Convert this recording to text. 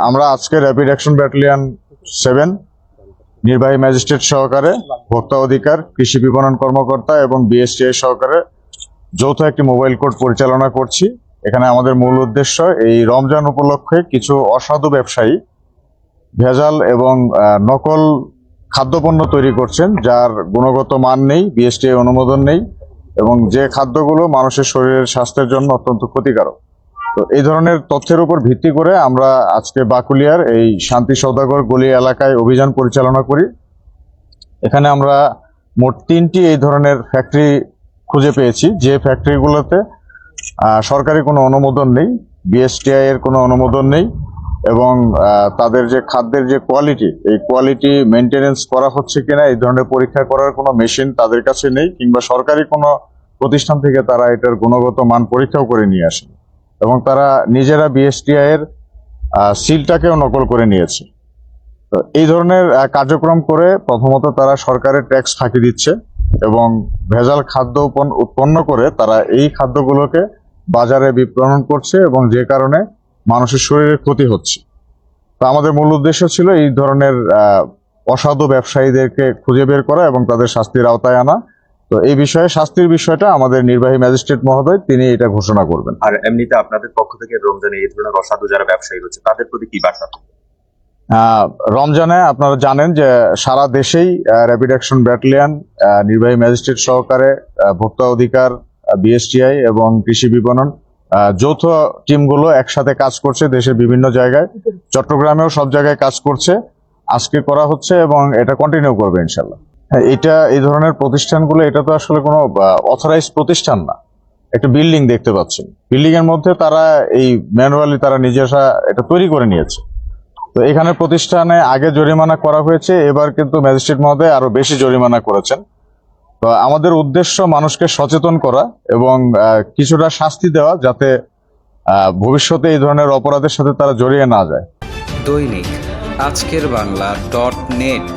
আমরা আজকে rapid action battalion 7 নির্বাহী ম্যাজিস্ট্রেট সহকারে ভোক্তা অধিকার, কৃষি বিপণন কর্মকর্তা এবং বিএসটিআই সহকারে যৌথ একটি মোবাইল কোর্ট পরিচালনা করছি। এখানে আমাদের মূল উদ্দেশ্য এই রমজান উপলক্ষে কিছু অসাধু ব্যবসায়ী ভেজাল এবং নকল খাদ্যপণ্য তৈরি করছেন, যার গুণগত মান নেই, বিএসটিআই অনুমোদন নেই এবং যে খাদ্যগুলো মানুষের শরীরের স্বাস্থ্যের জন্য অত্যন্ত ক্ষতিকারক। তো এই ধরনের তথ্যের উপর ভিত্তি করে আমরা আজকে বাকুলিয়ার এই শান্তি সওদাগর গলি এলাকায় অভিযান পরিচালনা করি। এখানে আমরা মোট 3টি এই ধরনের ফ্যাক্টরি খুঁজে পেয়েছি, যে ফ্যাক্টরিগুলোতে সরকারি কোনো অনুমোদন নেই, বিএসটিআই এর কোনো অনুমোদন নেই এবং তাদের যে খাদ্যের যে কোয়ালিটি, এই কোয়ালিটি মেনটেনেন্স করা হচ্ছে কিনা এই ধরনের পরীক্ষা করার কোনো মেশিন তাদের কাছে নেই, কিংবা সরকারি কোনো প্রতিষ্ঠান থেকে তারা এটার গুণগত মান পরীক্ষাও করে নিয়ে আসেন এবং তারা নিজেরা বিএসটিআই এর সিলটাকেও নকল করে নিয়েছে। তো এই ধরনের কার্যক্রম করে প্রথমত তারা সরকারের ট্যাক্স ফাঁকি দিচ্ছে এবং ভেজাল খাদ্য উৎপন্ন করে তারা এই খাদ্যগুলোকে বাজারে বিপণন করছে এবং যে কারণে মানুষের শরীরের ক্ষতি হচ্ছে। তো আমাদের মূল উদ্দেশ্য ছিল এই ধরনের অসাধু ব্যবসায়ীদেরকে খুঁজে বের করা এবং তাদের শাস্তির আওতায় আনা। তো এই বিষয়ে শাস্তির বিষয়টা আমাদের নির্বাহী ম্যাজিস্ট্রেট মহোদয় তিনি এটা ঘোষণা করবেন। আর এমনিতে আপনাদের পক্ষ থেকে রমজানে এই ধরনের অসাধু যারা ব্যবসায়ী রয়েছে তাদের প্রতি কি বার্তা? রমজানে আপনারা জানেন যে সারা দেশেই র্যাপিড অ্যাকশন ব্যাটালিয়ন নির্বাহী ম্যাজিস্ট্রেট সহকারে ভোক্তা অধিকার, বিএসটিআই এবং কৃষি বিপণন যৌথ টিমগুলো একসাথে কাজ করছে দেশের বিভিন্ন জায়গায়। চট্টগ্রামেও সব জায়গায় কাজ করছে, আজকে করা হচ্ছে এবং এটা কন্টিনিউ করবে ইনশাল্লাহ। এটা এই ধরনের প্রতিষ্ঠানগুলো, এটা তো আসলে কোনো অথরাইজড প্রতিষ্ঠান না, একটা বিল্ডিং দেখতে পাচ্ছেন, বিল্ডিং এর মধ্যে তারা এই ম্যানুয়ালি তারা নিজেরা এটা তৈরি করে নিয়েছে। তো এখানে প্রতিষ্ঠানে আগে জরিমানা করা হয়েছে, এবার কিন্তু ম্যাজিস্ট্রেট মহোদয় আরো বেশি জরিমানা করেছেন। তো আমাদের উদ্দেশ্য মানুষকে সচেতন করা এবং কিছুটা শাস্তি দেওয়া, যাতে ভবিষ্যতে এই ধরনের অপরাধের সাথে তারা জড়িয়ে না যায়। দৈনিক আজকের বাংলা .net